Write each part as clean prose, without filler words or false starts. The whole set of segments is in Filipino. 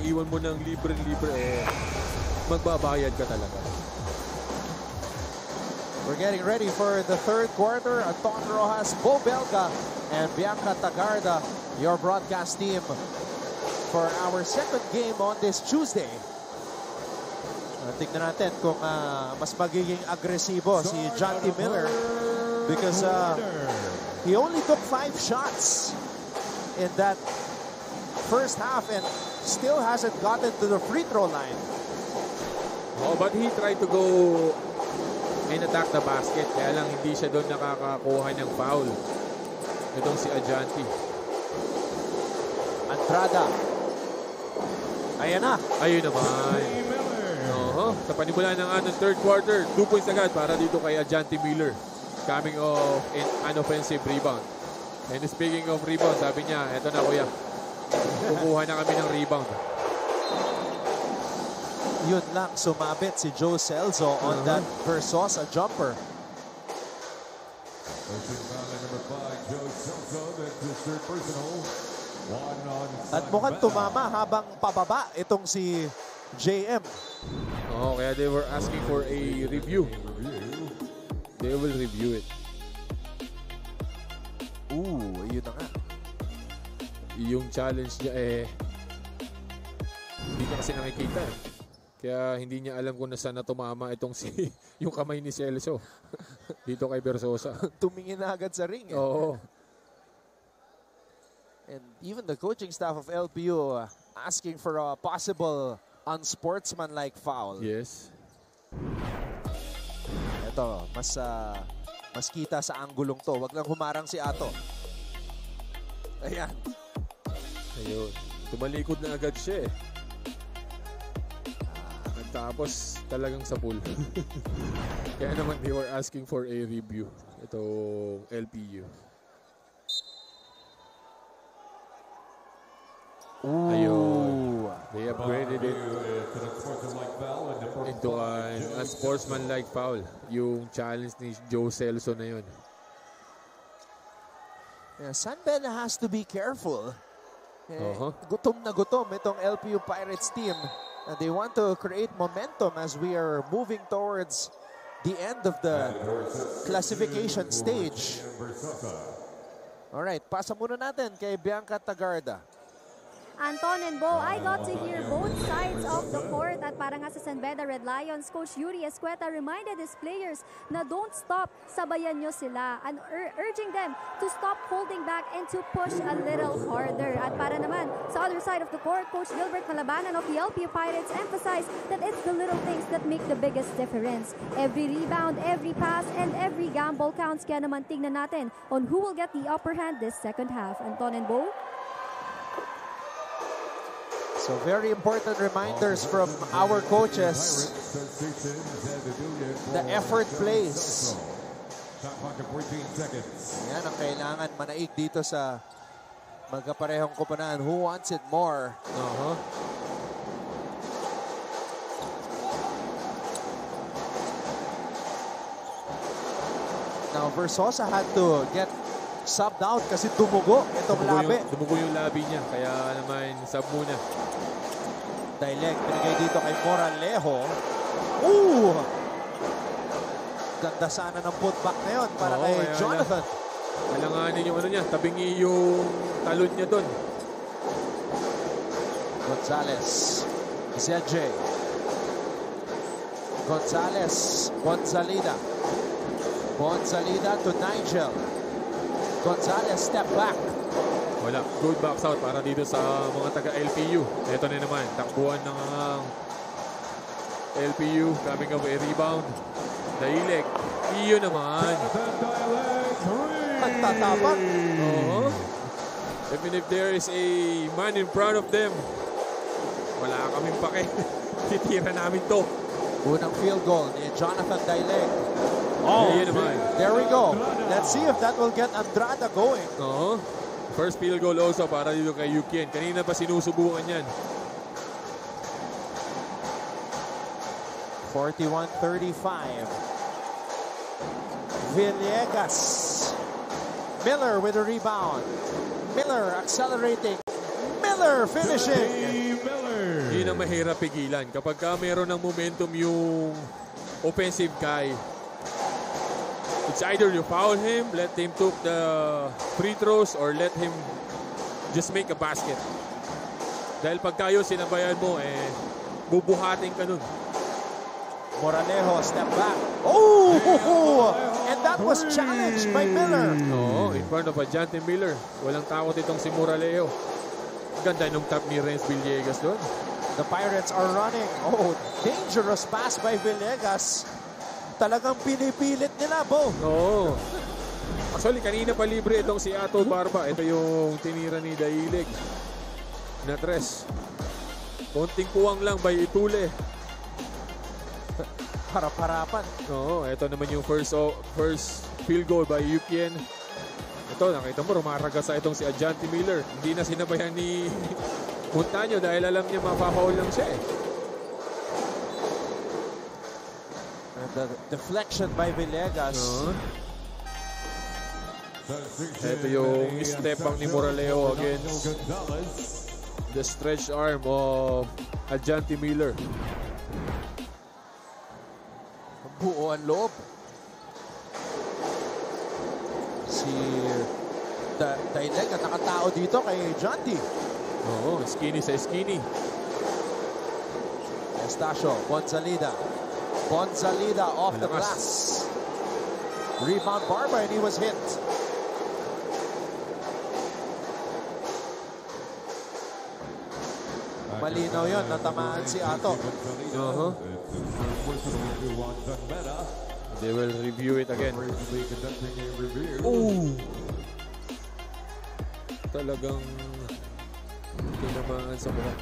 iwan mo ng libre-libre, magbabayad ka talaga. We're getting ready for the third quarter. Anton Rojas, Bo Belga, and Bianca Tagarda, your broadcast team for our second game on this Tuesday. Tignan natin kung mas magiging agresibo si John T. Miller because he only took 5 shots in that first half and still hasn't gotten to the free throw line. Oh, but he tried to go and attack the basket. Kaya lang hindi siya doon nakakakuha ng foul. Itong si Ajanti. Andrada. Ayan na. Ayun naman. Sa panimula ng third quarter, 2 points agad para dito kay Ajanti Miller. Coming off an offensive rebound. And speaking of rebound, sabi niya, eto na kuya. Kukuha na kami ng rebound. Yun lang, sumabit si Joe Celso on that Versosa jumper. At mukhang tumama habang pababa itong si JM. Kaya they were asking for a review. They will review it. Yun na nga. Yung challenge niya hindi niya kasi nakikita. Kaya hindi niya alam kung nasaan na tumama itong yung kamay ni Celso dito kay Versosa. Tumingin na agad sa ring. Oo. And even the coaching staff of LPU asking for a possible unsportsmanlike foul. Yes. Ito, mas kita sa anggulong to. Wag lang humarang si Ato. Ayan. Ayun. Tumalikod na agad siya Tapos talagang sa pool. Kaya naman they were asking for a review. Itong LPU. Ayun. They upgraded it into a sportsman-like foul. Yung challenge ni Joe Celso na yun. Yeah, Sunbelt has to be careful. Gutom na gutom itong LPU Pirates team. And they want to create momentum as we are moving towards the end of the classification stage. Alright, pasa muna natin kay Bianca Tagarda. Anton and Bo, I got to hear both sides of the court at para nga sa San Beda Red Lions, Coach Yuri Escueta reminded his players na don't stop, sabayan nyo sila and urging them to stop holding back and to push a little harder. At para naman sa other side of the court, Coach Gilbert Malabanan of the LPU Pirates emphasized that it's the little things that make the biggest difference. Every rebound, every pass, and every gamble counts. Kaya naman tingnan natin on who will get the upper hand this second half. Anton and Bo? So very important reminders from our coaches. The effort plays. Yan ang kailangan manaig dito sa magkaparehong koponan. Who wants it more? Now Versosa had to get subbed out kasi dumugo itong labi. Dumugo yung labi niya, kaya naman sub muna. Dileg, pinigay dito kay Moralejo. Ganda sana ng putback na yun para kay Jonathan. Kailanganin yung tabingi yung talon niya doon. Gonzalez, ZJ. Gonzalez, Bonzalida. Bonzalida to Nigel. Gonzalez, step back. Wala. Good box out para dito sa mga taga-LPU. Ito na naman. Takbuhan ng LPU. Coming up a rebound. Daileg. Iyo naman. Pagtatapak. Even if there is a man in front of them, wala kaming pake. Titira namin to. Unang field goal ni Jonathan Daileg. There we go. Let's see if that will get Andrada going. First field goal also para dito kay Yukien. Kanina pa sinusubukan yan. 41-35. Villegas. Miller with a rebound. Miller accelerating. Miller finishing. yun ang mahirap pigilan. Kapag ka meron ng momentum yung offensive guy, it's either you foul him, let him took the free throws, or let him just make a basket. Dahil pag tayo sinabayan mo, bubuhatin ka nun. Moralejo, step back. Oh! And that was challenged by Miller. Oo, in front of Jante Miller. Walang takot itong si Moralejo. Ganda nung tap ni Renz Villegas doon. The Pirates are running. Oh, dangerous pass by Villegas. Talagang pinipilit nila, Bo. Oo. Actually, kanina pa libre itong si Ato Barba. Ito yung tinira ni Dailig na tres. Konting kuwang lang by Itule. Harap-harapan. Oo, ito naman yung first field goal by Yukien. Ito, nakita mo, rumaragas itong si Jante Miller. Hindi na sinabayan ni Montaño dahil alam niya mapapaul lang siya eh. And the deflection by Villegas. Ito yung step back ni Moralejo against the stretch arm of Jante Miller. Buo ang loob. Si Daileg at nakatao dito kay Jante. Oo, skinny sa skinny. Estacio, Bonzalida. Bonzalida off the glass. Rebound Barba and he was hit. Malinaw yun, natamaan si Ato. They will review it again. Ooh! Talagang tinamaan sa mukha.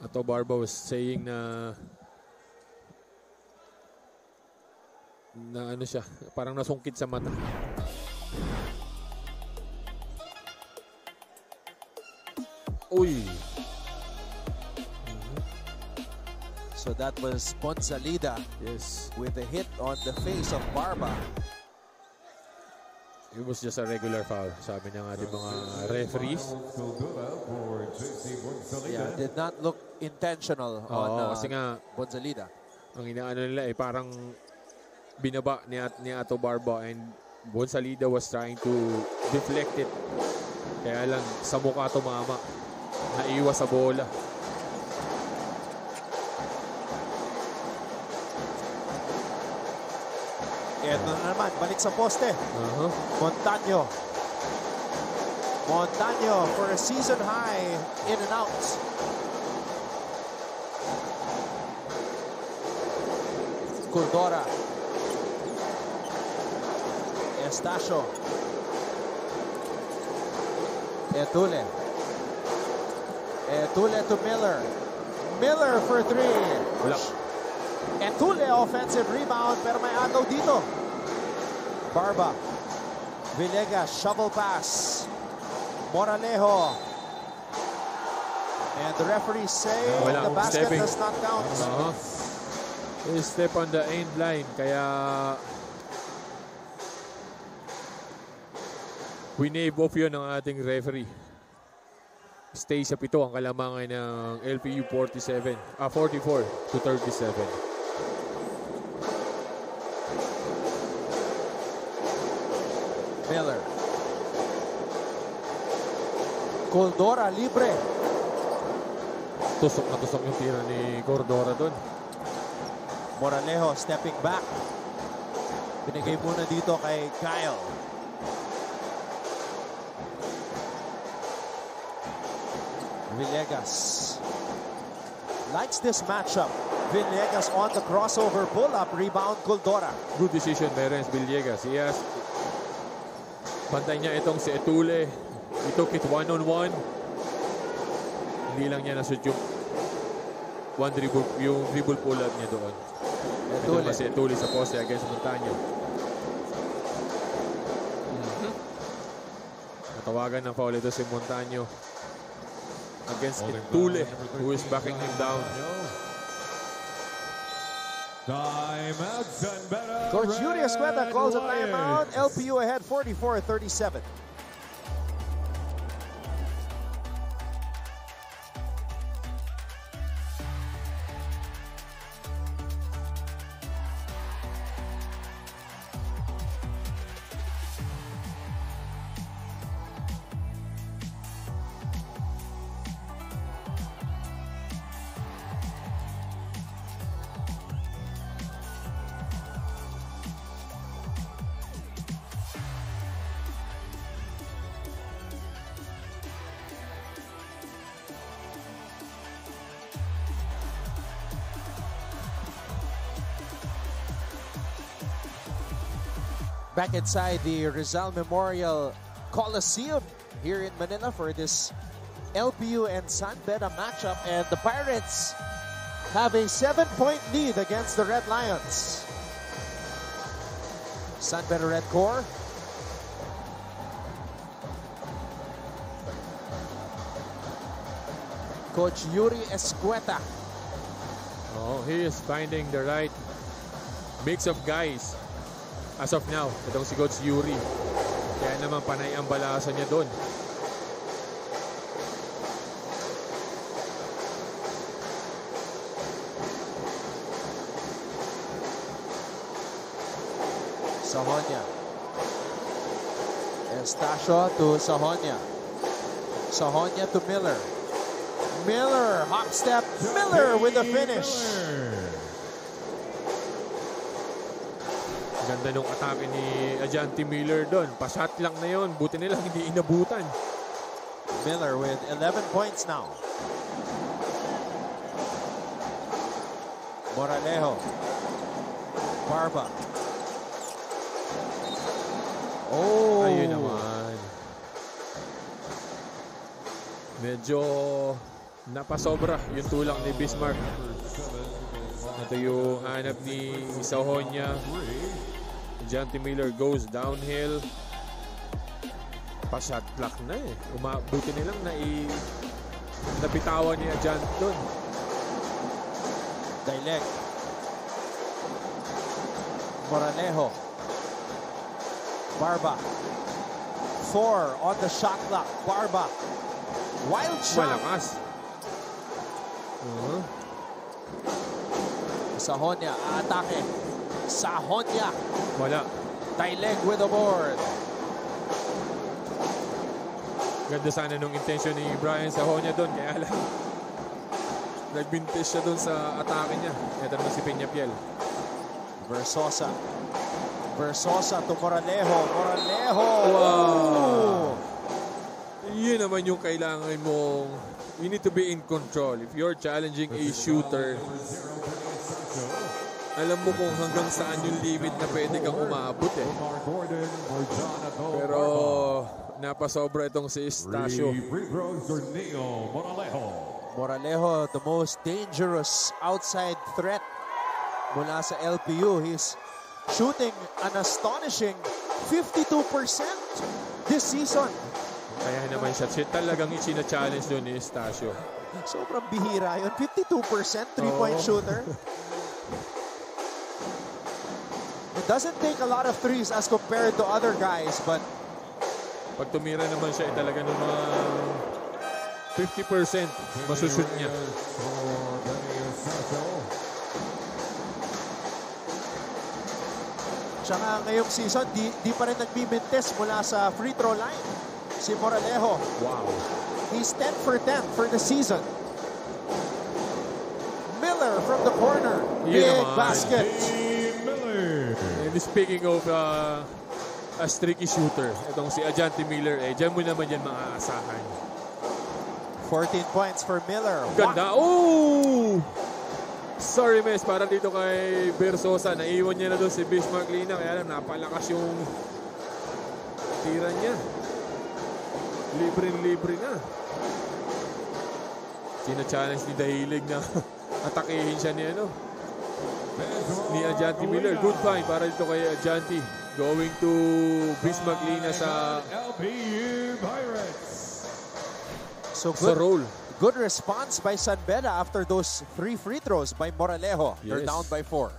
Ato Barba was saying na ano siya, parang nasungkit sa mata. Uy! So that was Bonzalida. Yes. With a hit on the face of Barba. It was just a regular foul, sabi ng ating mga referees. Yeah, did not look intentional on kasi nga, Bonzalida. ang inaano nila parang binaba ni Ato Barba and Bonzalida was trying to deflect it. Kaya lang sa mukha tumama. Naiwas sa bola. Ito na naman, balik sa poste. Montaño. Montaño for a season high in and out. Cordora. Estacio. Etule. Etule to Miller. Miller for three. Wala. Etule offensive rebound pero may agaw dito. Barba. Villegas shovel pass. Moralejo. And the referee say the basket does not count. They step on the end line kaya winave off yun ng ating referee. Stay sa 7 ang kalamangan ng LPU 44 to 37. Miller. Cordora libre. Tusok na tusok yung tira ni Cordora doon. Moralejo stepping back. Binigay muna dito kay Kyle. Villegas likes this matchup. Villegas on the crossover pull-up. Rebound, Cordora. Good decision by Renz Villegas. Yes. Pantay niya itong si Etule. He took it one-on-one. Hindi lang niya nashoot yung dribble pull-up niya doon. Ito na si Etule sa poste against Montaño. Natawagan ng foul ito si Montaño against Etule, who is backing him down. Coach Yuri Escueta calls a timeout. LPU ahead 44-37. back inside the Rizal Memorial Coliseum here in Manila for this LPU and San Beda matchup. And the Pirates have a 7-point lead against the Red Lions. San Beda Red Corps. Coach Yuri Escueta. Oh, he is finding the right mix of guys as of now. Itong si Coach Yuri. Kaya naman panay ang balasan niya doon. Sahonia. Estacio to Sahonia. Sahonia to Miller. Miller, hop step, Miller with the finish. Ganda nung atake ni Ajanti Miller doon. Pa-shot lang na yun. Buti nilang hindi inabutan. Miller with 11 points now. Moralejo. Barba. Oh! Ayun naman. Medyo napasobra yung tulang ni Bismarck. Ito yung hanap ni Sahonia. Ajanti Miller goes downhill. Pa-shot clock na eh. Buti nilang napitawan ni Ajanti doon. Dileg. Moralejo. Barba. 4 on the shot clock. Barba. Wild shot. Malakas. Sahonia, atake. Sahonia. Wala. Dileg with the board. Ganda sana nung intention ni Brian Sahonia doon. Kaya lang, nagbintis siya doon sa atake niya. Ito naman si Peñafiel. Versosa. Versosa to Moralejo. Moralejo. Wow. Yun naman yung kailangan mong, you need to be in control. If you're challenging a shooter, alam mo kung hanggang saan yung limit na pwede kang umabot eh. Pero napasobra itong si Estacio. Moralejo, the most dangerous outside threat mula sa LPU. He's shooting an astonishing 52% this season. Kaya naman siya talagang ichina-challenge doon ni Estacio. Sobrang bihira yun. 52% three-point shooter. It doesn't take a lot of threes as compared to other guys, but pag tumira naman siya, talaga ng mga 50% masushoot niya. Tsaka ngayong season, di pa rin nagbimintes mula sa free throw line. Si Moralejo. Wow. He's 10 for 10 for the season. Miller from the corner. Big basket. And speaking of a streaky shooter, itong si Ajanti Miller, dyan mo naman yan maaasahan. 14 points for Miller. Ganda. Oh! Sorry, Mes. Para dito kay Versosa. Naiwan niya na doon si Bismarck Lina. Kaya lang, napalakas yung tira niya. Libre na. Sina-challenge ni Dahilig na atakehin siya ni Ajanti Miller. Good find para dito kay Ajanti. Going to Bismarck Lina sa LPU Pirates. So sa roll. Good response by San Beda after those 3 free throws by Moralejo. They're Yes. down by 4.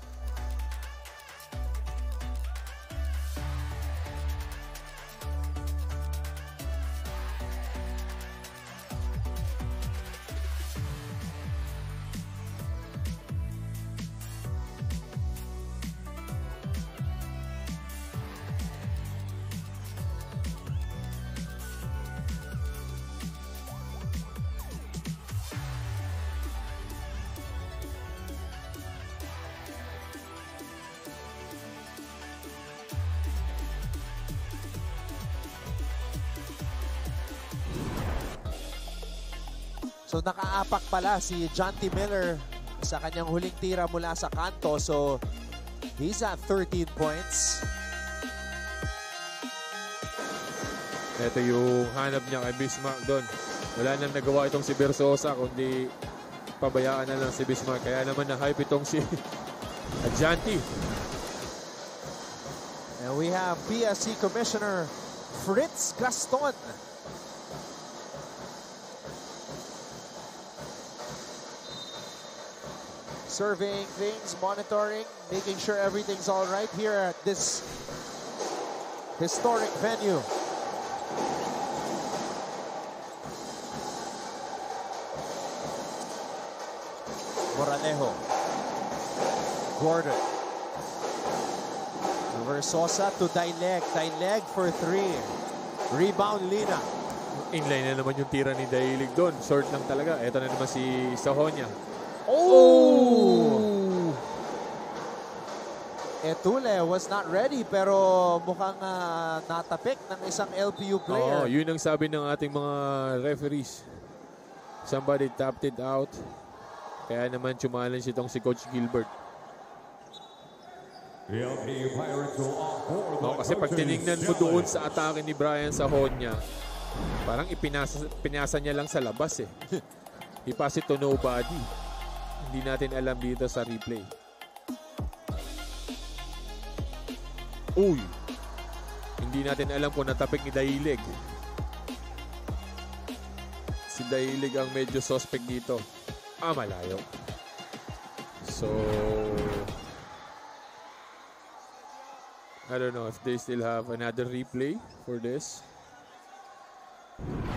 So nakaapak pala si Ajanti Miller sa kanyang huling tira mula sa kanto. So he's at 13 points. Ito yung hanap niya kay Bismarck doon. Wala nang nagawa itong si Versosa, kundi pabayaan na lang si Bismarck. Kaya naman na-hype itong si Adjanti. And we have PSC Commissioner Fritz Gaston. Surveying things, monitoring, making sure everything's all right here at this historic venue. Moranejo. Gordon. Versosa to Daileg. Daileg for 3. Rebound, Lina. Inline na naman yung tira ni Dailig doon. Short lang talaga. Ito na naman si Sahonia. Oh! Etule was not ready pero mukhang natapik ng isang LPU player. Yun ang sabi ng ating mga referees. Somebody tapped it out. Kaya naman challenge itong si Coach Gilbert. Kasi pag tinignan mo doon sa atake ni Brian Sahonia, parang pinasa niya lang sa labas eh. He passed it to nobody. Hindi natin alam dito sa replay. Uy! Hindi natin alam kung natapik ni Dailig. Si Dailig ang medyo suspect dito. Malayo. So, I don't know if they still have another replay for this.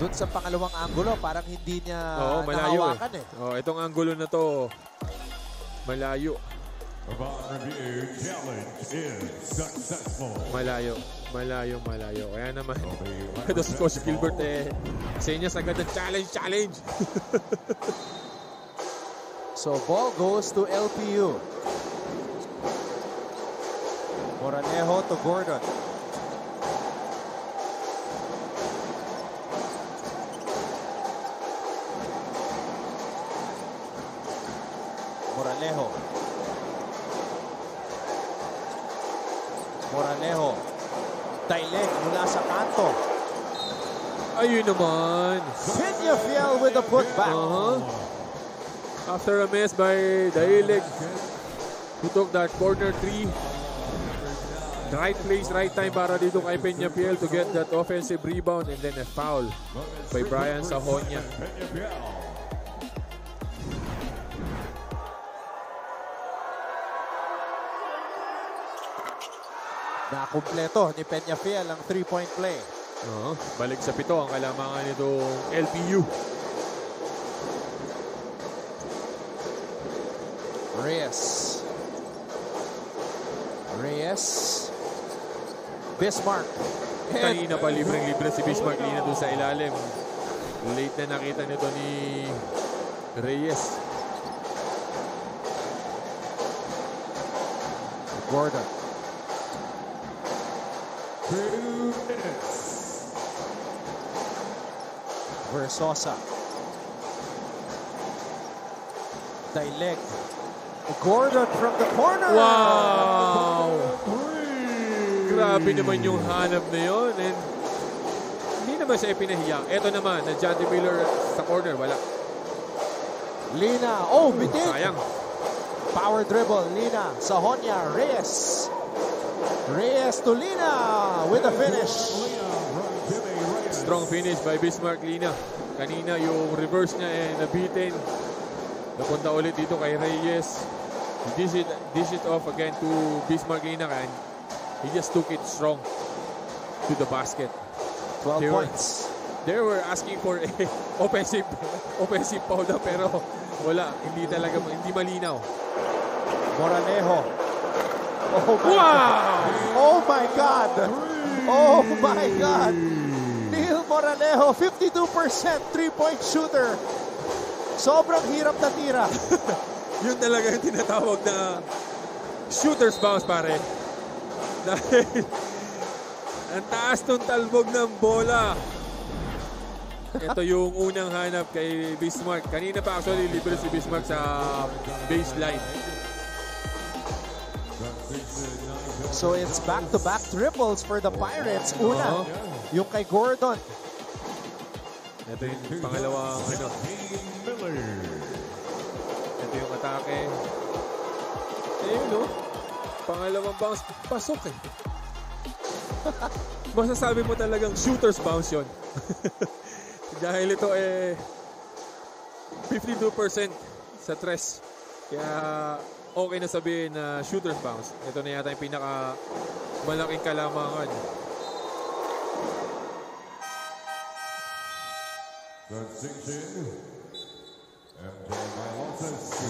Doon sa pangalawang angulo, parang hindi niya malayo nahawakan eh. Itong angulo na to, malayo. Malayo. Kaya naman, ito si Coach Gilbert senyas agad ng challenge. So ball goes to LPU. Moranejo to Gordon. Moranejo. Daileg mula sa kanto. Ayun naman. Peñafiel with the putback. After a miss by Daileg, who took that corner 3. Right place, right time para dito kay Peñafiel to get that offensive rebound and then a foul by Brian Sahonia. Nakumpleto ni Peñafiel ang 3-point play. Balik sa 7 ang kalamangan nitong LPU. Reyes. Bismarck. Kanina pa libreng-libre si Bismarck. Lina doon sa ilalim. Late na nakita nito ni Reyes. Gordon. 2 minutes. Versosa. Daileg. Gordon from the corner. Wow! Grabe naman yung hanap na yun. And hindi naman siya ipinahiya. Ito naman, na Adjanti Miller sa corner. Wala. Lina. Bitin. Sayang. Power dribble. Lina. Sahonia. Reyes. Reyes to Lina with a finish. Strong finish by Bismarck Lina. Kanina yung reverse niya nabitin. Napunta ulit dito kay Reyes. He dish it off again to Bismarck Lina and he just took it strong to the basket. 12 points. They were asking for a offensive foul pero wala. Hindi malinaw. Moranejo. Oh my God! Oh my God! Neil Moranejo, 52% 3-point shooter. Sobrang hirap na tira. Yun talaga yung tinatawag na shooter's bounce, pare. Dahil ang taas ng talbog ng bola. Ito yung unang hanap kay Bismarck. Kanina pa actually libre si Bismarck sa baseline. So it's back-to-back triples for the Pirates. Una Yung kay Gordon. Ito yung pangalawang ano. Ito yung atake. Ayun no. Pangalawang bounce. Pasok eh. Masasabi mo talagang shooter's bounce yun. Dahil ito eh 52% sa tres. Kaya okay na sabihin na shooter's bounce. Ito na yata yung pinaka malaking kalamangan.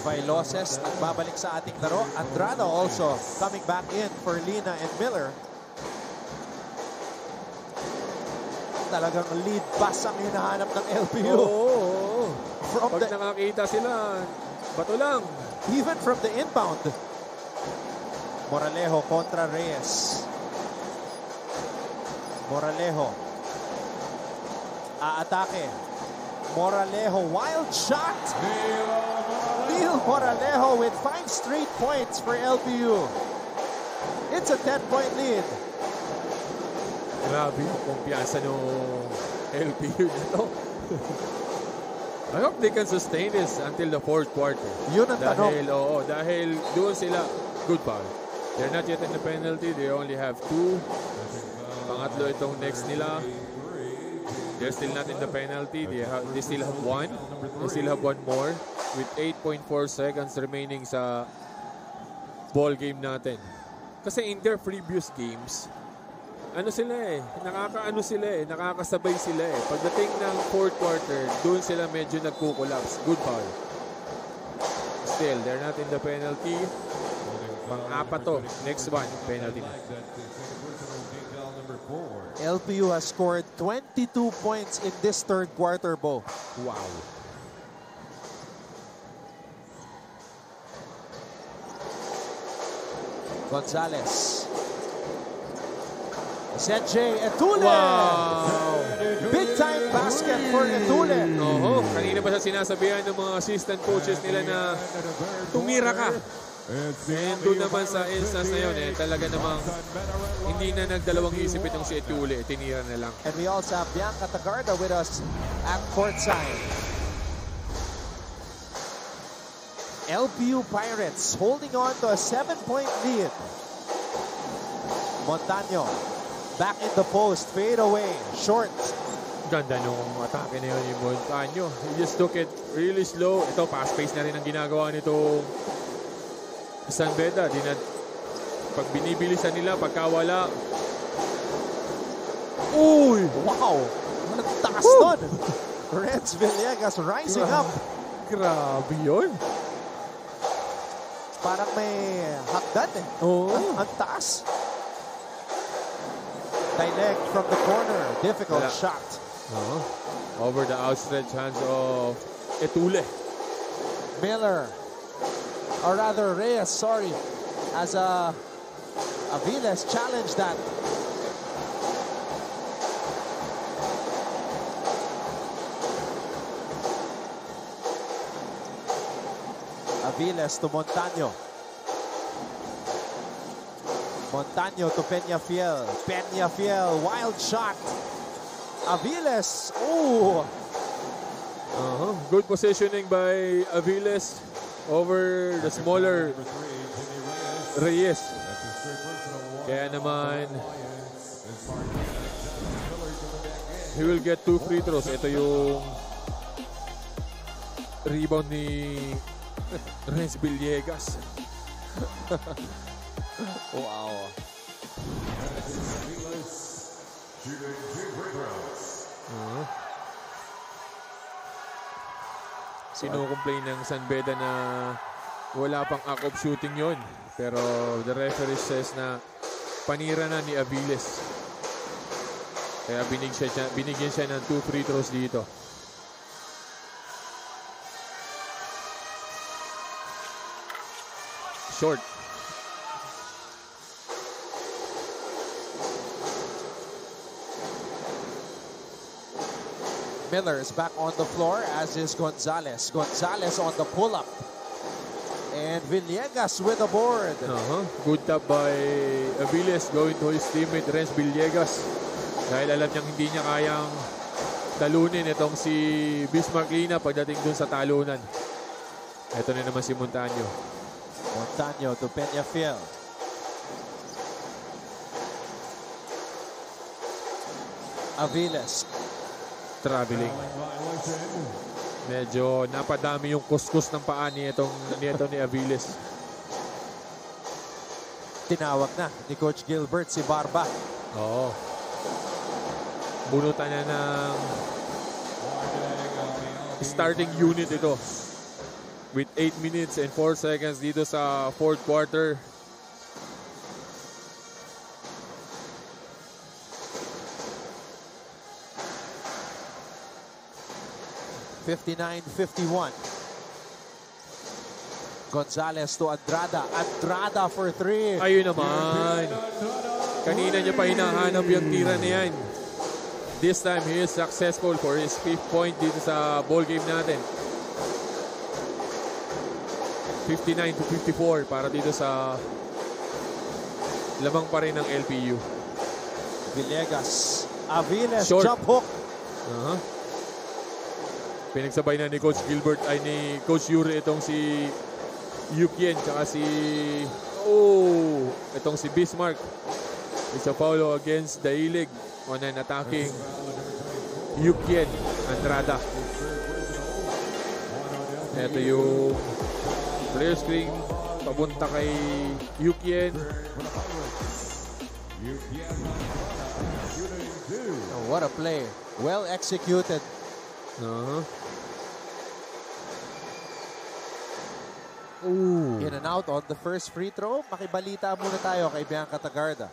Vailoses nagbabalik sa ating laro. Andrada also coming back in for Lina and Miller. Talagang lead pass ang hinahanap ng LPU. Oo. From Pag nakakita sila, bato lang. Even from the inbound. Moralejo kontra Reyes. Moralejo. Aatake. Moralejo, wild shot. Neil Moralejo with 5 straight points for LPU. It's a 10-point lead. Grabe yung kumpiyansa ng LPU nito. I hope they can sustain this until the fourth quarter. Yun ang tanong. Dahil doon sila, good foul. They're not yet in the penalty. They only have 2. Pangatlo itong next nila. They're still not in the penalty. They still have 1. They still have 1 more with 8.4 seconds remaining sa ball game natin. Kasi in their previous games, nakakasabay sila eh. Pagdating ng fourth quarter, doon sila medyo nagko-collapse. Good foul. Still, they're not in the penalty. Pang-apat to. Next one, penalty na. LPU has scored 22 points in this third quarter, Bo. Wow. Gonzalez. Senjay Etule. Wow! Big time basket for Etule. Oo. Kanina pa sa sinasabihan ng mga assistant coaches nila na tumira ka. And doon naman sa instance na yun, talaga namang hindi na nagdalawang isip itong si Etule. Tinira na lang. And we also have Bianca Tagarda with us at courtside. LPU Pirates holding on to a 7-point lead. Montaño back in the post, fade away, short. Ganda nung atake na yun yung Montaño. He just took it really slow. Ito, fast pace na rin ang ginagawa nito San Beda. Pag binibilisan nila, pagkawala. Uy! Wow! Nagtaas doon. Renz Villegas rising up. Grabe yun. Parang may hakdan eh. Oo. Ang taas. Dileg from the corner. Difficult shot. Over the outstretched hands of Etule. Miller. Or rather Reyes, sorry. As Aviles challenged that. Aviles to Montaño. Montaño to Peñafiel. Peñafiel, wild shot. Aviles. Oh. Good positioning by Aviles over the smaller Reyes. Kaya naman, he will get 2 free throws. Ito yung rebound ni Renz Villegas. Wow. Sino-complain ng San Beda na wala pang act-off shooting yon. Pero the referee says na panira na ni Aviles. Kaya binigyan siya ng 2 free throws dito. Short. Miller is back on the floor, as is Gonzalez. Gonzalez on the pull-up. And Villegas with the board. Good tap by Aviles going to his teammate Renz Villegas. Dahil alam niyang hindi niya kayang talunin itong si Bismarck Lina pagdating dun sa talunan. Ito na naman si Montaño. Montaño to Peñafiel. Aviles. Traveling. Medyo napadami yung kuskus ng paa ni Aviles. Tinawag na ni Coach Gilbert si Barba. Oo. Bunutan na ng starting unit ito. With 8 minutes and 4 seconds dito sa fourth quarter. (59-51). Gonzalez to Andrada. Andrada for 3. Ayun naman. Kanina niya pa hinahanap yung tira na yan. This time, he is successful for his 5th point dito sa ball game natin. 59-54 para dito sa lamang pa rin ng LPU. Villegas. Aviles. Short. Jump hook. Pinagsabay na ni Coach Gilbert ay ni Coach Yuri itong si Yukien tsaka itong si Bismarck. It's a foul against Dailig on an attacking Yukien Andrada. Ito yung player screen papunta kay Yukien. Oh, what a play. Well executed. In and out on the first free throw. Makibalita muna tayo kay Bianca Tagarda.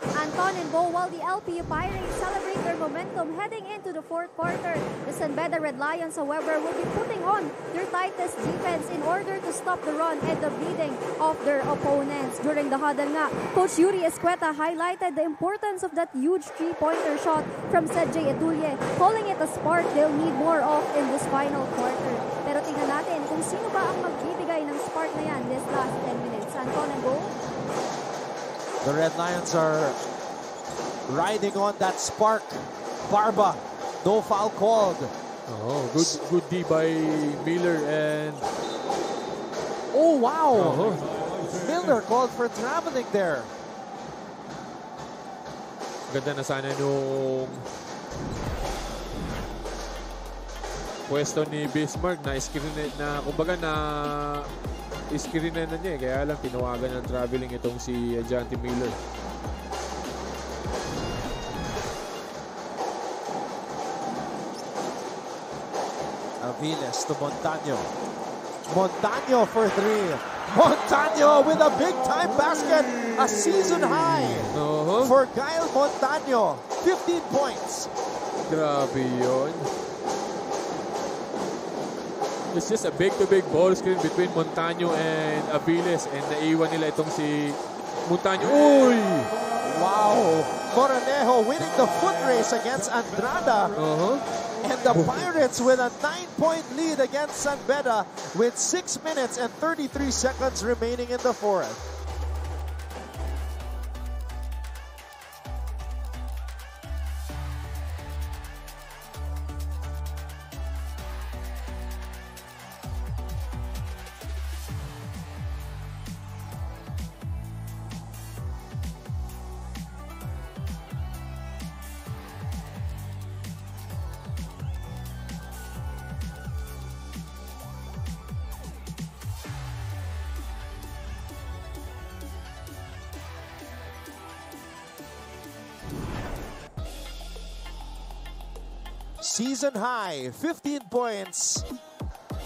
Anton and Bo, while the LPU Pirates celebrate their momentum heading into the fourth quarter, the San Beda Red Lions, however, will be putting on their tightest defense in order to stop the run and the bleeding of their opponents. During the huddle nga, Coach Yuri Escueta highlighted the importance of that huge three-pointer shot from Cedje Etulie, calling it a spark they'll need more of in this final quarter. Pero tingnan natin kung sino ba ang magbibigay ng spark na yan this last 10 minutes. Anton and Bo? The Red Lions are riding on that spark. Barba, no foul called. Oh, good D by Miller and... Oh, wow! Miller called for traveling there. Ganda na sana nung pwesto ni Bismarck na screen na kumbaga na screen na niya kaya lang tinawagan ng traveling itong si Janty Miller. Aviles to Montaño. Montaño for 3. Montaño with a big time basket. A season high for Kyle Montaño. 15 points. Grabe yun. It's just a big-to-big ball screen between Montaño and Aviles and naiwan nila itong si Montaño. Uy! Wow! Moranejo winning the foot race against Andrada. And the Pirates with a 9-point lead against San Beda with 6 minutes and 33 seconds remaining in the fourth. Season high, 15 points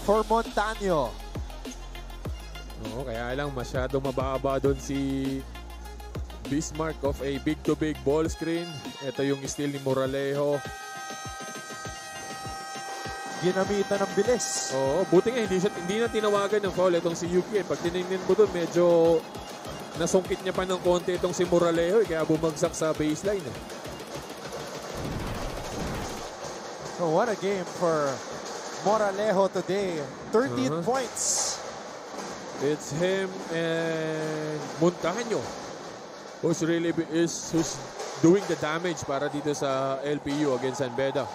for Montaño. Oo, kaya lang masyado mababa doon si Bismarck of a big-to-big ball screen. Ito yung steal ni Moralejo. Ginamitan ng bilis. Oo, buti nga hindi na tinawagan ng foul itong si Yuki. Pag tinignan mo doon, medyo nasungkit niya pa ng konti itong si Moralejo kaya bumagsak sa baseline. So what a game for Moralejo today. 13 points. It's him and Montaño who's doing the damage para dito sa LPU against San Beda.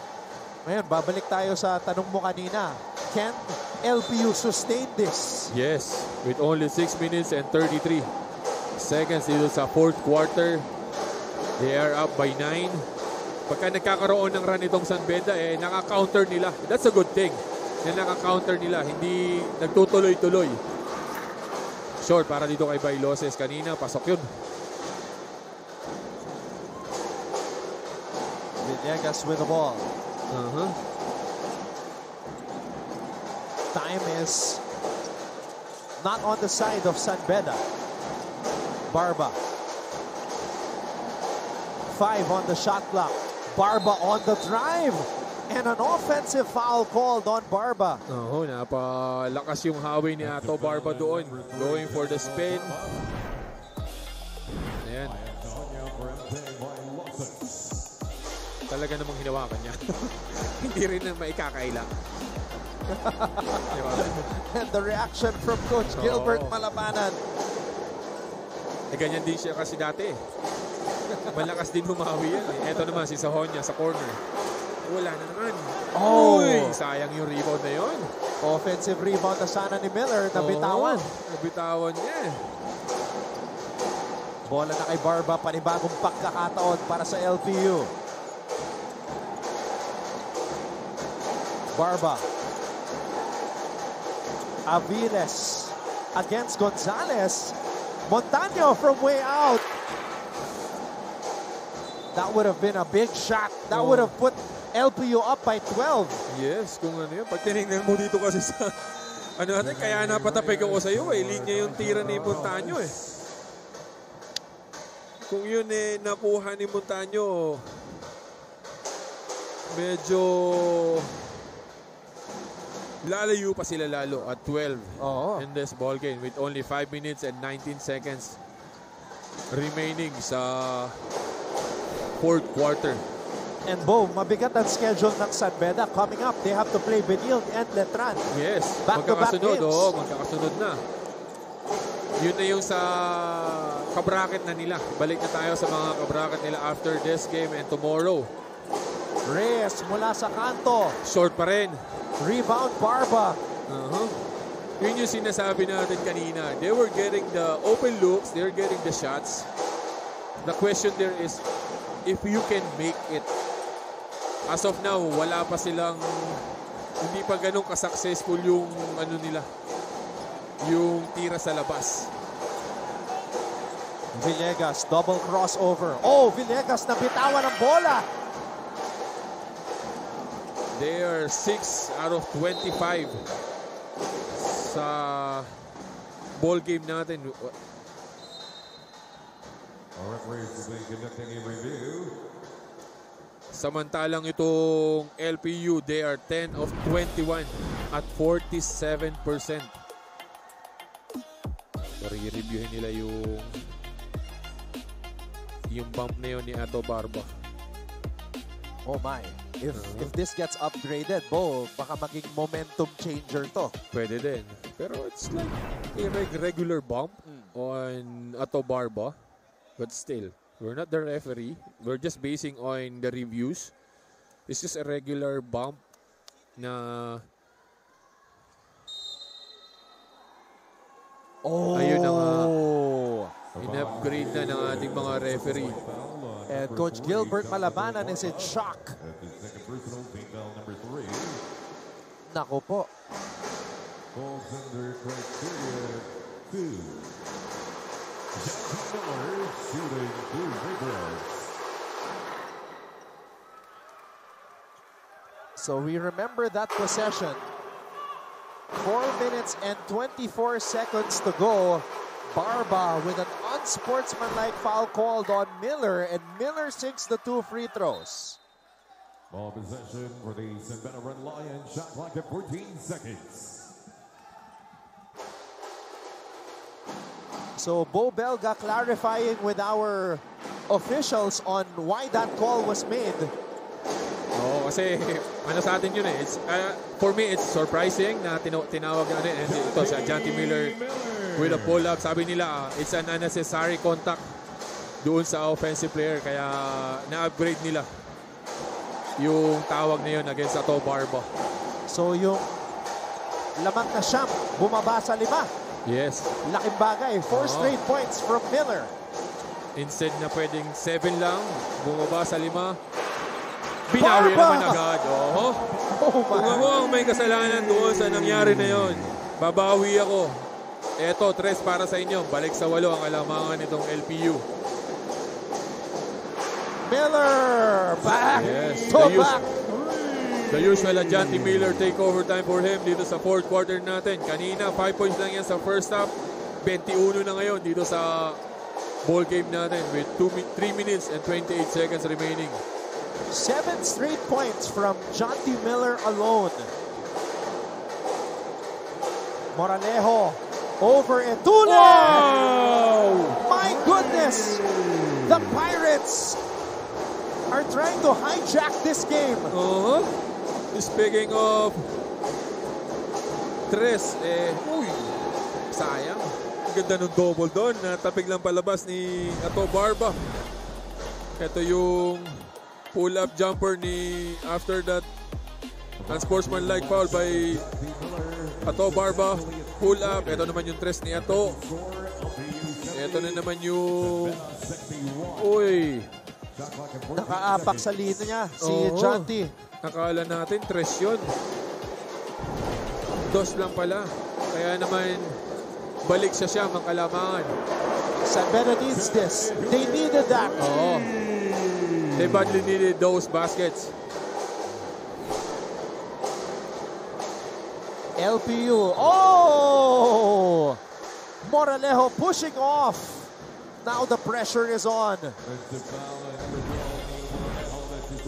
Ngayon, babalik tayo sa tanong mo kanina. Can LPU sustain this? Yes, with only 6 minutes and 33 seconds dito sa fourth quarter. They are up by 9. Pagka nagkakaroon ng run itong San Beda, naka-counter nila. That's a good thing. Na naka-counter nila, hindi nagtutuloy-tuloy. Short para dito kay Bailoses kanina. Pasok yun. Villegas with the ball. Time is not on the side of San Beda. Barba. 5 on the shot clock. Barba on the drive. And an offensive foul called on Barba. Napalakas yung hawi ni Ato Barba doon. Going for the spin. Ayan. Talaga namang hinawakan niya. Hindi rin na maikakaila. And the reaction from Coach Gilbert Malabanan. Ganyan din siya kasi dati. Malakas din humawi yan. Ito naman si Sahonia sa corner. Wala na naman. Uy, sayang yung rebound na yun. Offensive rebound na sana ni Miller. Nabitawan. Nabitawan niya. Bola na kay Barba. Panibagong pagkakataon para sa LPU. Barba. Aviles against Gonzalez. Montaño from way out. That would have been a big shot. That would have put LPU up by 12. Yes, kung ano yun. Pag tinignan mo dito kasi sa natin, kaya napatapig ako sa iyo linya yung tira ni Montaño Kung yun nakuha ni Montaño, medyo lalayo pa sila lalo at 12 in this ball game with only 5 minutes and 19 seconds remaining sa fourth quarter. And Bo, mabigat ang schedule ng San Beda coming up. They have to play Benilde and Letran. Yes, back-to-back games. Magkakasunod na. Yun na yung sa kabracket na nila. Balik na tayo sa mga kabracket nila after this game and tomorrow. Reyes mula sa kanto. Short pa rin. Rebound Barba. Yun yung sinasabi natin kanina. They were getting the open looks. They were getting the shots. The question there is if you can make it. As of now, wala pa silang, hindi pa ganun ka-successful yung nila, yung tira sa labas. Villegas, double crossover. Villegas nabitawan ng bola. They are 6 out of 25 sa ball game natin. Samantalang itong LPU, they are 10 of 21 at 47%. So, re-reviewin nila yung bump na yun ni Ato Barba. Oh my. If this gets upgraded, Bo, baka maging momentum changer to. Pwede din. Pero it's like a regular bump on Ato Barba. But still, we're not the referee. We're just basing on the reviews. It's just a regular bump na ayun na nga. In-upgrade na ng ating mga referee. And Coach Gilbert Malabanan is in shock. Nako po. So we remember that possession. 4 minutes and 24 seconds to go. Barba with an unsportsmanlike foul called on Miller, and Miller sinks the 2 free throws. Ball possession for the San Beda Red Lions. Shot clock at 14 seconds. So Bo Belga clarifying with our officials on why that call was made. Kasi sa atin yun It's, for me, it's surprising na tinawag natin. And ito, si Janty Miller with a pull-up. Sabi nila, it's an unnecessary contact. doon sa offensive player. Kaya na-upgrade nila yung tawag na yun against Ato Barba. So yung lamang na siyam, bumaba sa 5. Yes. Laking bagay. 4 straight points from Miller. Instead na pwedeng 7 lang, bumaba sa 5. Binawi naman agad. Oh Kung ako ang may kasalanan doon sa nangyari na yon, babawi ako. Eto, 3 para sa inyo. Balik sa 8 ang alamangan nitong LPU. Miller back Yes, to back. The usual Ajanti Miller takeover time for him dito sa fourth quarter natin. Kanina, 5 points lang yan sa first half. 21 na ngayon dito sa ball game natin with 3 minutes and 28 seconds remaining. 7 straight points from Jonty Miller alone. Moralejo over Etule. Wow! My goodness! The Pirates are trying to hijack this game. Speaking of Tres, sayang. Ang ganda ng double doon. Natapig lang palabas ni Ato Barba. Ito yung pull-up jumper ni after that unsportsmanlike foul by Ato Barba. Pull-up. Ito naman yung tres ni Ato. Ito na naman yung nakaapak sa linya niya si Jonty. Nakala natin tres yun. Dos lang pala. Kaya naman balik siya ang kalamangan. San Beda needs this. They needed that. They badly needed those baskets. LPU. Moralejo pushing off. Now the pressure is on.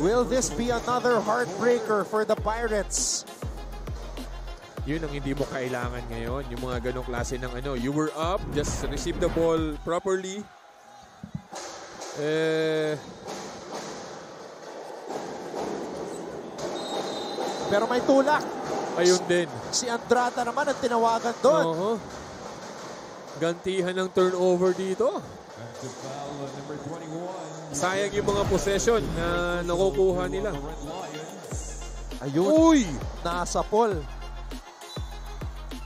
Will this be another heartbreaker for the Pirates? Yun ang hindi mo kailangan ngayon. Yung mga ganong klase ng you were up, just receive the ball properly. Pero may tulak. Ayun din. Si Andrada naman ang tinawagan doon. Gantihan ng turnover dito. Sayang yung mga possession na nakukuha nila. Ayun. Nasa Paul.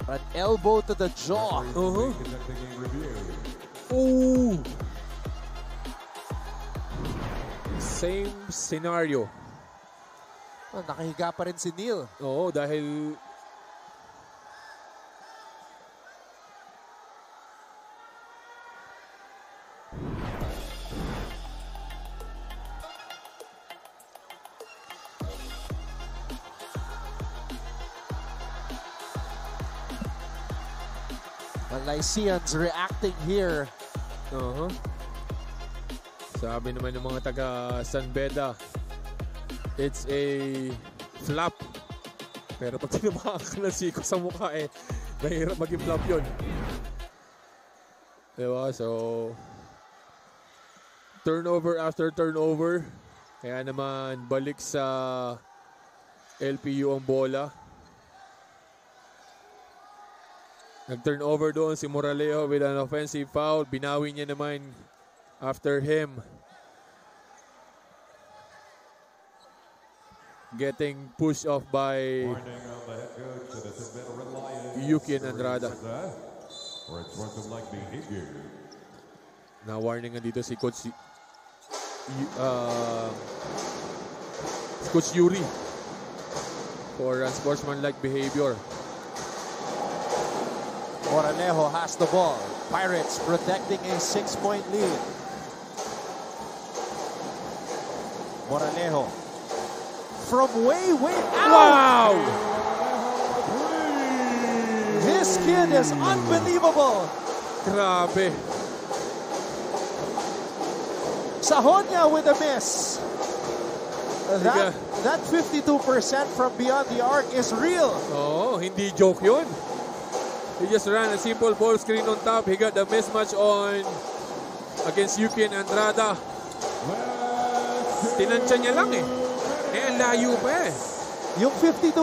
An elbow to the jaw. Same scenario. Nakahiga pa rin si Neil. Dahil Lycians reacting here. Sabi naman ng mga taga San Beda, it's a flop. Pero pag tinamaan ka ng siko sa mukha, mahirap maging flop yun. Diba? So, turnover after turnover. Kaya naman, balik sa LPU ang bola. Nag-turnover doon si Moralejo with an offensive foul. Binawi niya naman after him getting pushed off by Yuki and Andrada. Na-warningan dito si Coach Yuri for unsportsmanlike behavior. Moralejo has the ball. Pirates protecting a 6-point lead. Moralejo from way out. Wow! This kid is unbelievable. Grabe. Sahonia with a miss. That 52% from beyond the arc is real. Hindi joke yun. He just ran a simple ball screen on top. He got the mismatch on against Yuki and Andrada. Tinansya niya lang ang layo pa Yung 52%,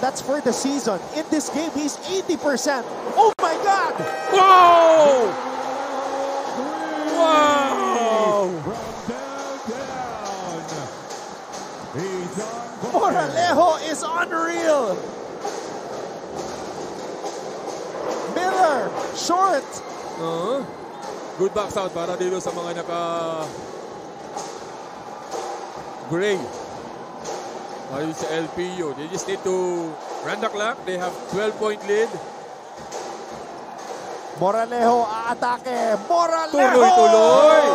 that's for the season. In this game, he's 80%. Oh my God! Wow! Wow! Wow! From downtown, he's on fire. Moralejo is unreal. Miller, short. Good box out para dito sa mga gray. Ayun sa LPU. They just need to run the clock. They have 12-point lead. Moralejo aatake. Moralejo! Tuloy-tuloy!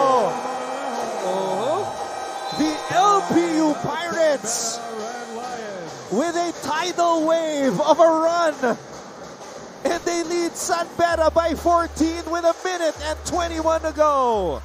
The LPU Pirates with a tidal wave of a run. And they lead San Beda by 14 with 1 minute and 21 to go.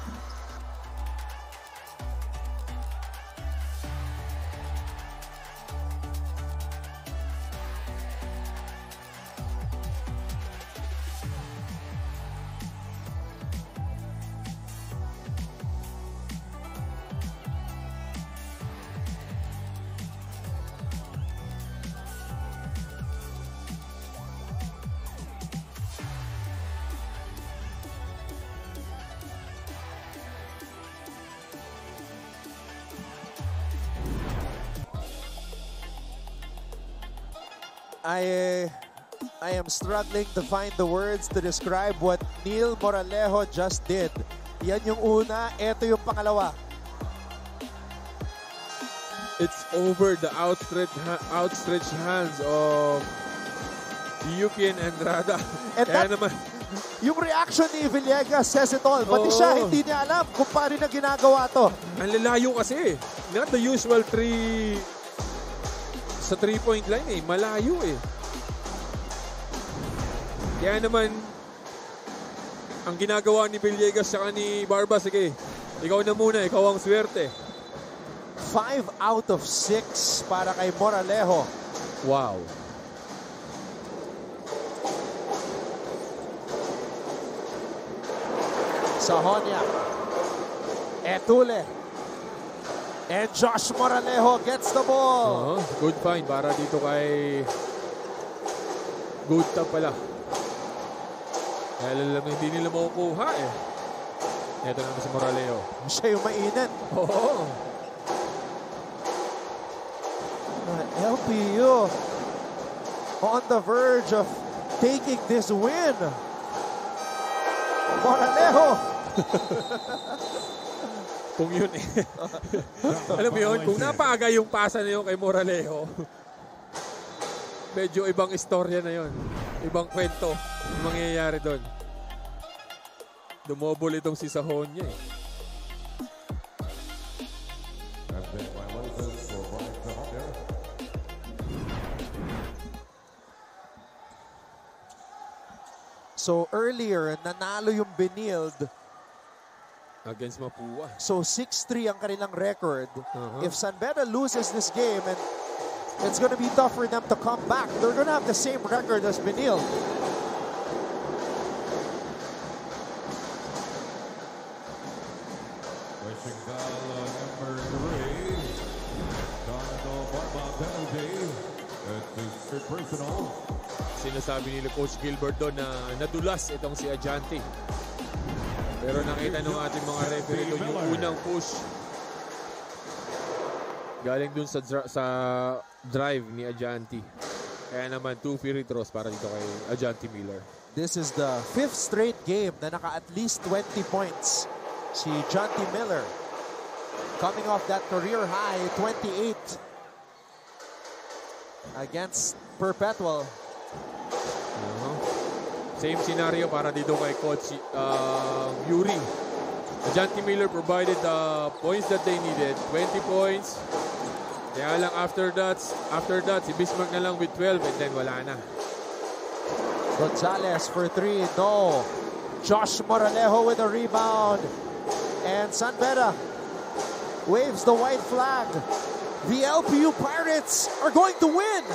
I am struggling to find the words to describe what Neil Moralejo just did. Yan yung una, eto yung pangalawa. It's over the outstretched hands of Yuki and Andrada. And Kaya naman, yung reaction ni Villegas says it all. Pati siya, hindi niya alam kung paano na ginagawa to. ang lalayo kasi. Not the usual sa 3-point line eh. Malayo eh. Kaya naman, ang ginagawa ni Villegas saka ni Barba, sige, ikaw na muna, ikaw ang swerte. 5 out of 6 para kay Moralejo. Wow. Sahonia. Etule. And Josh Moralejo gets the ball. Good find para dito kay Good pala. Kaya lang hindi nila makukuha eh. Ito naman si Moralejo. Siya yung mainit. Oo. LPU on the verge of taking this win. Moralejo. Kung yun eh. Alam mo yun, kung napaga yung pasa na yun kay Moralejo, medyo ibang istorya na yun. Ibang kwento yung mangyayari doon. Dumobol itong si Sahonia eh. So earlier, nanalo yung Benilde against Mapua. So 6-3 ang kanilang record. If San Beda loses this game, and it's gonna be tough for them to come back. They're gonna have the same record as Benilde. Wishing foul number 3. Donaldo Barba penalty. It's his third personal. Sinasabi nila Coach Gilbert doon na nadulas itong si Ajanti. Pero nakita nung ating mga referee doon yung unang push. Galing dun sa drive ni Ajanti. Kaya naman 2 free throws para dito kay Ajanti Miller. This is the 5th straight game na naka at least 20 points. Si Ajanti Miller coming off that career high 28 against Perpetual. Same scenario para dito kay Coach Yuri. Ajanti Miller provided the points that they needed. 20 points. Kaya lang after that, si Bismarck na lang with 12 and then wala na. Gonzalez for 3. No. Josh Moralejo with a rebound. And San Beda waves the white flag. The LPU Pirates are going to win.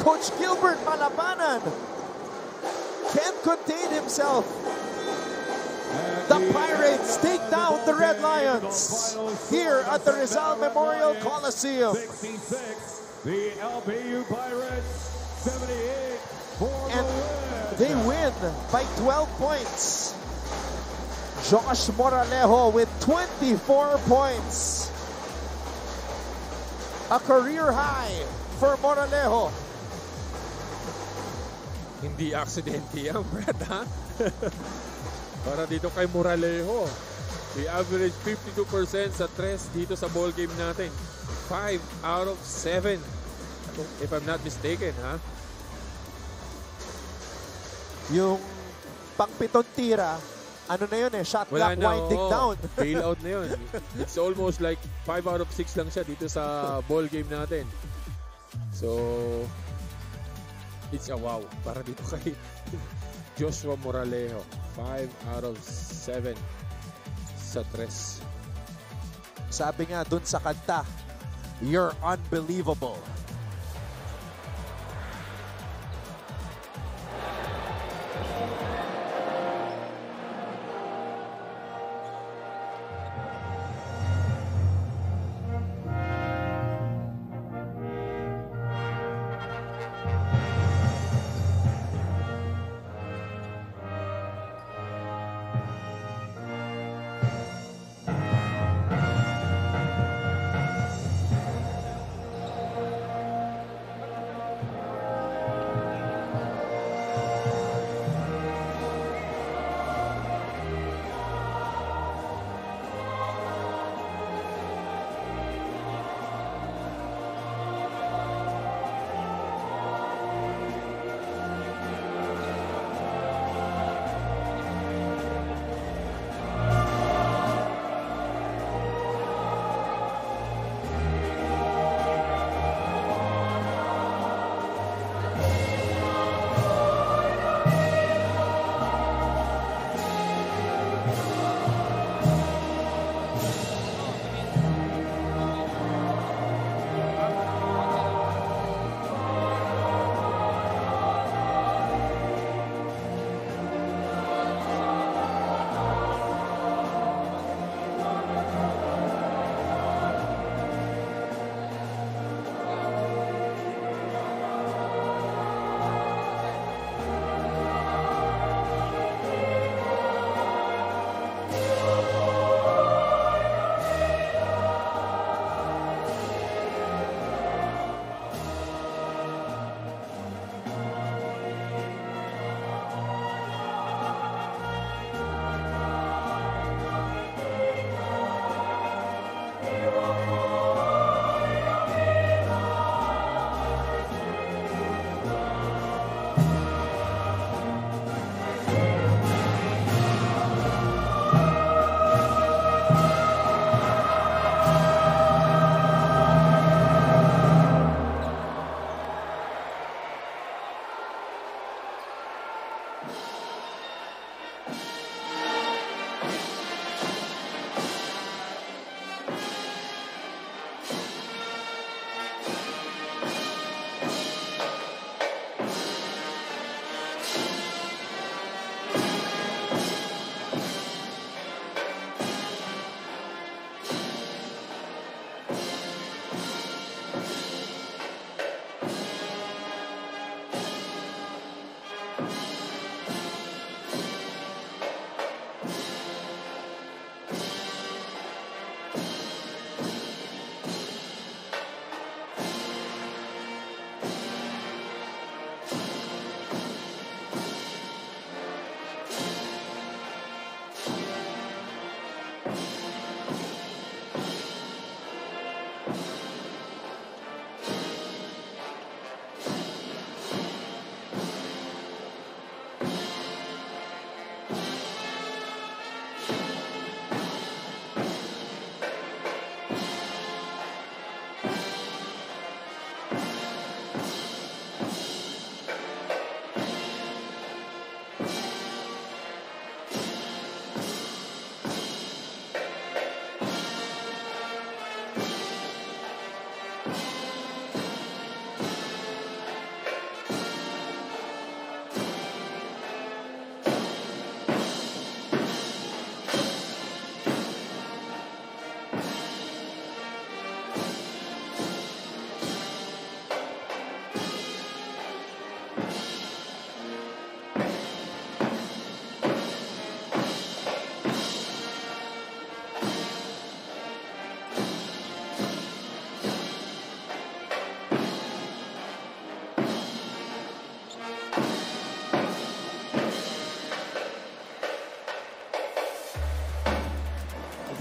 Coach Gilbert Malabanan can't contain himself. The Pirates take down the Red Lions here at the Rizal Memorial Coliseum. 66, the LPU Pirates, 78 for And the win. they win by 12 points. Josh Moralejo with 24 points. A career high for Moralejo. Hindi aksidente yan, Brad, ha? Para dito kay Moralejo. We average 52% sa tres dito sa ball game natin. 5 out of 7. If I'm not mistaken, ha? Yung pang-pitong tira, ano na yun eh, shot clock winding down. Bailout na yun. It's almost like 5 out of 6 lang siya dito sa ball game natin. So, it's a wow. Para dito kay Joshua Moralejo. 5 out of 7 sa tres. Sabi nga dun sa kanta, you're unbelievable.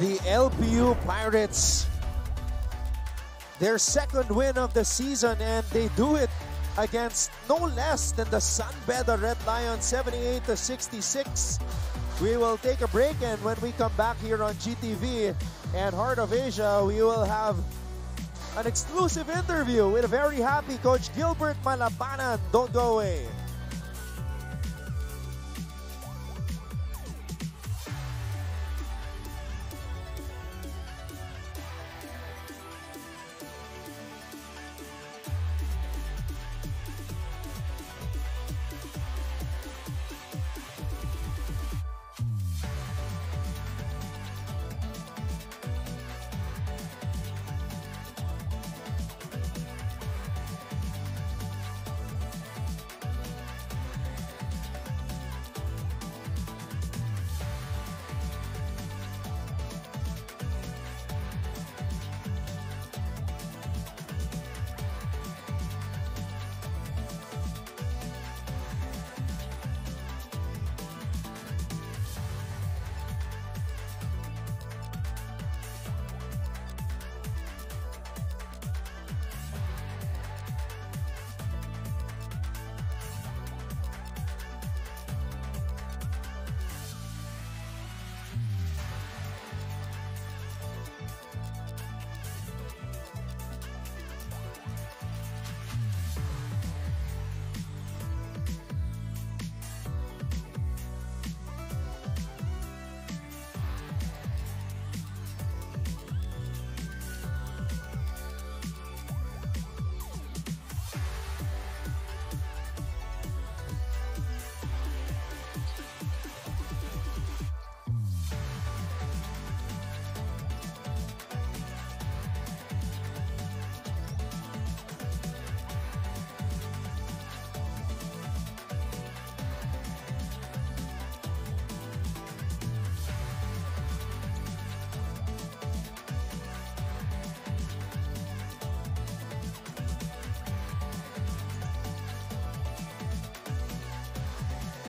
The LPU Pirates, their second win of the season, and they do it against no less than the San Beda Red Lions, 78-66. We will take a break, and when we come back here on GTV and Heart of Asia, we will have an exclusive interview with a very happy Coach Gilbert Malabanan. Don't go away.